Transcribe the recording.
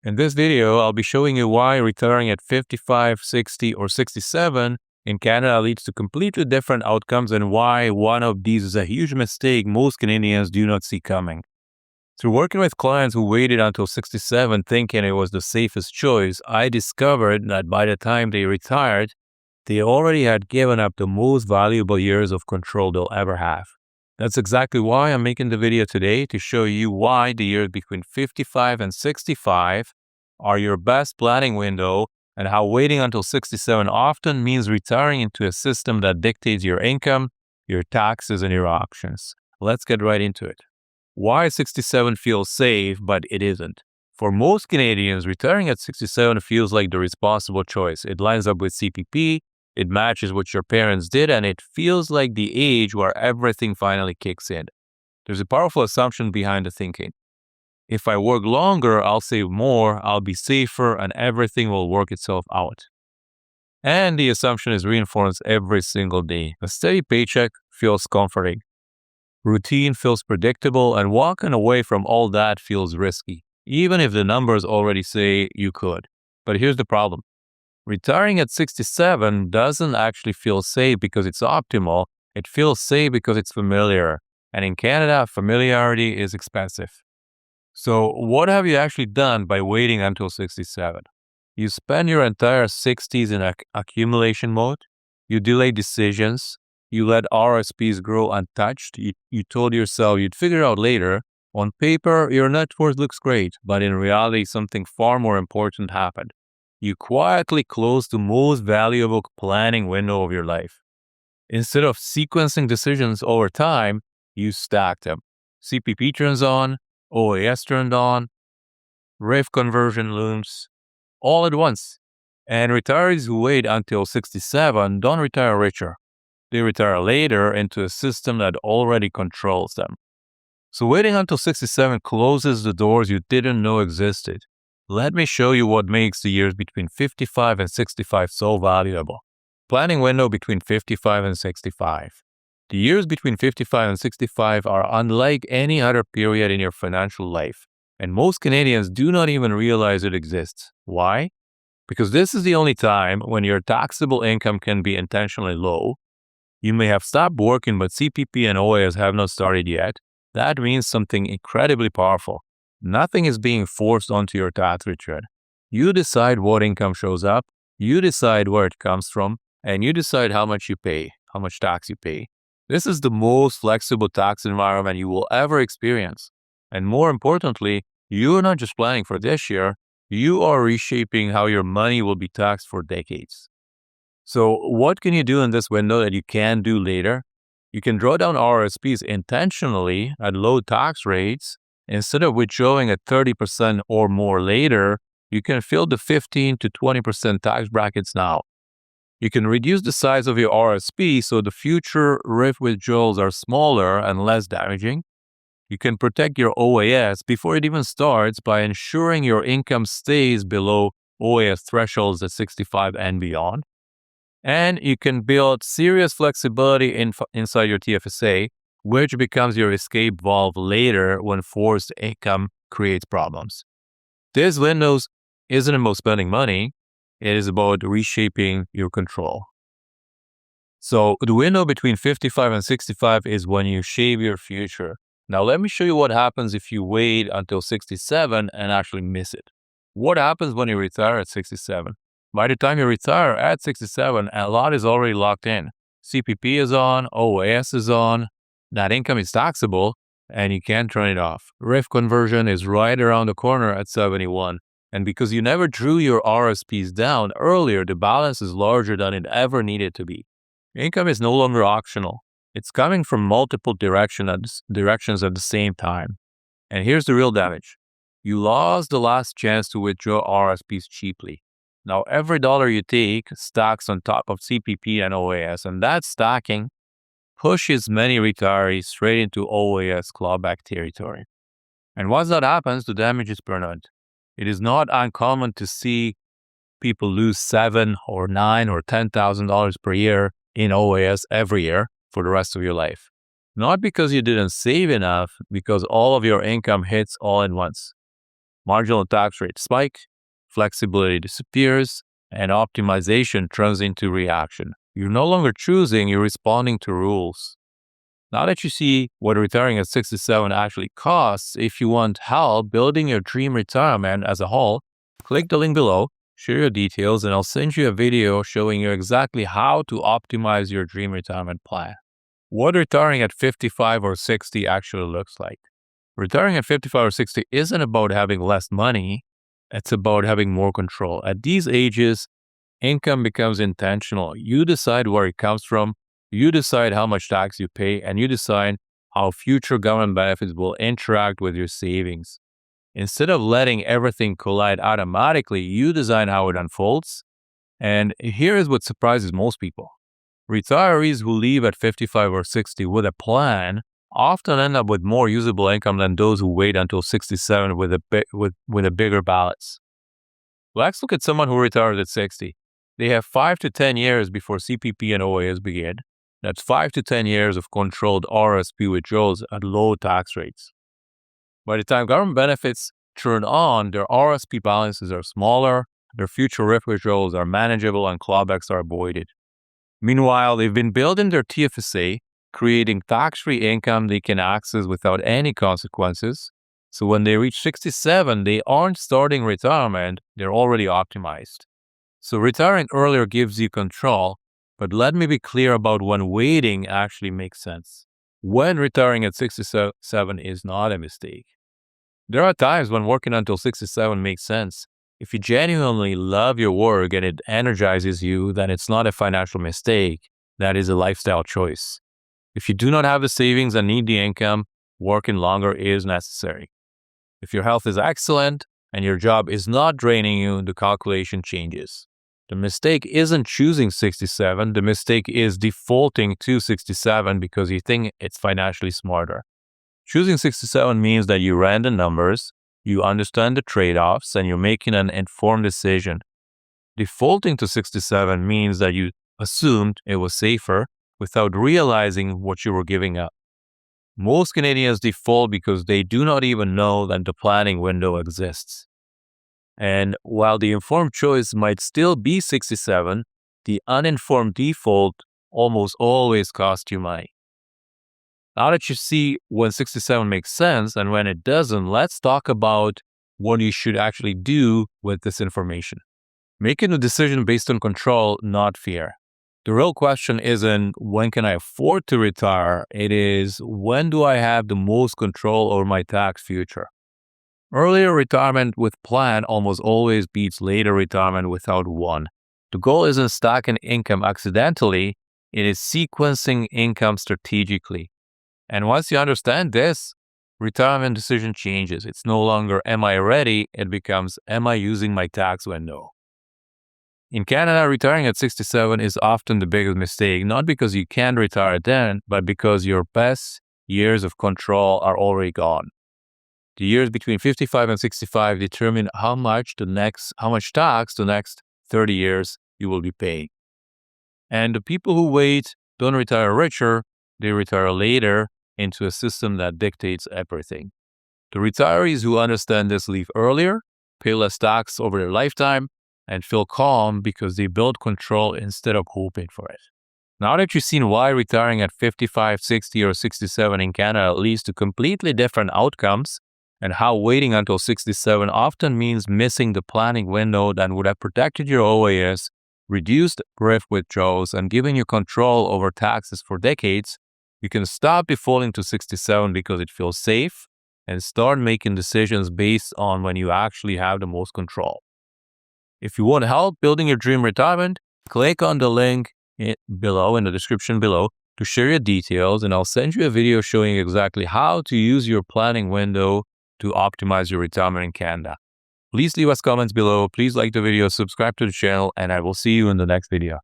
In this video, I'll be showing you why retiring at 55, 60, or 67 in Canada leads to completely different outcomes and why one of these is a huge mistake most Canadians do not see coming. Through working with clients who waited until 67 thinking it was the safest choice, I discovered that by the time they retired, they already had given up the most valuable years of control they'll ever have. That's exactly why I'm making the video today, to show you why the years between 55 and 65 are your best planning window and how waiting until 67 often means retiring into a system that dictates your income, your taxes, and your options. Let's get right into it. Why 67 feels safe, but it isn't. For most Canadians, retiring at 67 feels like the responsible choice. It lines up with CPP, it matches what your parents did, and it feels like the age where everything finally kicks in. There's a powerful assumption behind the thinking. If I work longer, I'll save more, I'll be safer, and everything will work itself out. And the assumption is reinforced every single day. A steady paycheck feels comforting. Routine feels predictable, and walking away from all that feels risky, even if the numbers already say you could. But here's the problem. Retiring at 67 doesn't actually feel safe because it's optimal. It feels safe because it's familiar. And in Canada, familiarity is expensive. So what have you actually done by waiting until 67? You spend your entire 60s in accumulation mode. You delay decisions. You let RSPs grow untouched. You told yourself you'd figure out later. On paper, your net worth looks great, but in reality, something far more important happened. You quietly closed the most valuable planning window of your life. Instead of sequencing decisions over time, you stacked them. CPP turns on, OAS turned on, RIF conversion looms, all at once. And retirees who wait until 67 don't retire richer. They retire later into a system that already controls them. So waiting until 67 closes the doors you didn't know existed. Let me show you what makes the years between 55 and 65 so valuable. Planning window between 55 and 65. The years between 55 and 65 are unlike any other period in your financial life, and most Canadians do not even realize it exists. Why? Because this is the only time when your taxable income can be intentionally low. You may have stopped working, but CPP and OAS have not started yet. That means something incredibly powerful. Nothing is being forced onto your tax return. You decide what income shows up, you decide where it comes from, and you decide how much you pay, how much tax you pay. This is the most flexible tax environment you will ever experience. And more importantly, you are not just planning for this year, you are reshaping how your money will be taxed for decades. So what can you do in this window that you can do later? You can draw down RSPs intentionally at low tax rates. Instead of withdrawing at 30% or more later, you can fill the 15 to 20% tax brackets now. You can reduce the size of your RSP so the future RIF withdrawals are smaller and less damaging. You can protect your OAS before it even starts by ensuring your income stays below OAS thresholds at 65 and beyond. And you can build serious flexibility inside your TFSA, which becomes your escape valve later when forced income creates problems. This window isn't about spending money, it is about reshaping your control. So the window between 55 and 65 is when you shape your future. Now let me show you what happens if you wait until 67 and actually miss it. What happens when you retire at 67? By the time you retire at 67, a lot is already locked in. CPP is on, OAS is on, that income is taxable, and you can't turn it off. RIF conversion is right around the corner at 71. And because you never drew your RSPs down earlier, the balance is larger than it ever needed to be. Income is no longer optional. It's coming from multiple directions at the same time. And here's the real damage. You lost the last chance to withdraw RSPs cheaply. Now, every dollar you take stacks on top of CPP and OAS, and that stacking pushes many retirees straight into OAS clawback territory. And once that happens, the damage is permanent. It is not uncommon to see people lose $7,000 or $9,000 or $10,000 per year in OAS every year for the rest of your life. Not because you didn't save enough, because all of your income hits all at once. marginal tax rate spike, flexibility disappears, and optimization turns into reaction. You're no longer choosing, you're responding to rules. Now that you see what retiring at 67 actually costs, if you want help building your dream retirement as a whole, click the link below, share your details, and I'll send you a video showing you exactly how to optimize your dream retirement plan. What retiring at 55 or 60 actually looks like. Retiring at 55 or 60 isn't about having less money, it's about having more control. At these ages, income becomes intentional. You decide where it comes from, you decide how much tax you pay, and you decide how future government benefits will interact with your savings. Instead of letting everything collide automatically, you design how it unfolds. And here is what surprises most people. Retirees who leave at 55 or 60 with a plan often end up with more usable income than those who wait until 67 with a bigger balance. Let's look at someone who retires at 60. They have 5 to 10 years before CPP and OAS begin. That's 5 to 10 years of controlled RSP withdrawals at low tax rates. By the time government benefits turn on, their RSP balances are smaller, their future RIF withdrawals are manageable, and clawbacks are avoided. Meanwhile, they've been building their TFSA, creating tax-free income they can access without any consequences. So when they reach 67, they aren't starting retirement, they're already optimized. So retiring earlier gives you control, but let me be clear about when waiting actually makes sense. When retiring at 67 is not a mistake. There are times when working until 67 makes sense. If you genuinely love your work and it energizes you, then it's not a financial mistake. That is a lifestyle choice. If you do not have the savings and need the income, working longer is necessary. If your health is excellent and your job is not draining you, the calculation changes. The mistake isn't choosing 67. The mistake is defaulting to 67 because you think it's financially smarter. Choosing 67 means that you ran the numbers, you understand the trade-offs, and you're making an informed decision. Defaulting to 67 means that you assumed it was safer without realizing what you were giving up. Most Canadians default because they do not even know that the planning window exists. And while the informed choice might still be 67, the uninformed default almost always costs you money. Now that you see when 67 makes sense and when it doesn't, let's talk about what you should actually do with this information. Making a decision based on control, not fear. The real question isn't when can I afford to retire? It is when do I have the most control over my tax future? Earlier retirement with plan almost always beats later retirement without one. The goal isn't stacking income accidentally, it is sequencing income strategically. And once you understand this, retirement decision changes. It's no longer am I ready? It becomes am I using my tax window? In Canada, retiring at 67 is often the biggest mistake, not because you can't retire then, but because your best years of control are already gone. The years between 55 and 65 determine how much tax the next 30 years you will be paying. And the people who wait don't retire richer, they retire later into a system that dictates everything. The retirees who understand this leave earlier, pay less tax over their lifetime, and feel calm because they build control instead of hoping for it. Now that you've seen why retiring at 55, 60, or 67 in Canada leads to completely different outcomes, and how waiting until 67 often means missing the planning window that would have protected your OAS, reduced RIF withdrawals, and given you control over taxes for decades, you can stop defaulting to 67 because it feels safe and start making decisions based on when you actually have the most control. If you want help building your dream retirement, click on the link below in the description below to share your details, and I'll send you a video showing exactly how to use your planning window to optimize your retirement in Canada. Please leave us comments below. Please like the video, subscribe to the channel, and I will see you in the next video.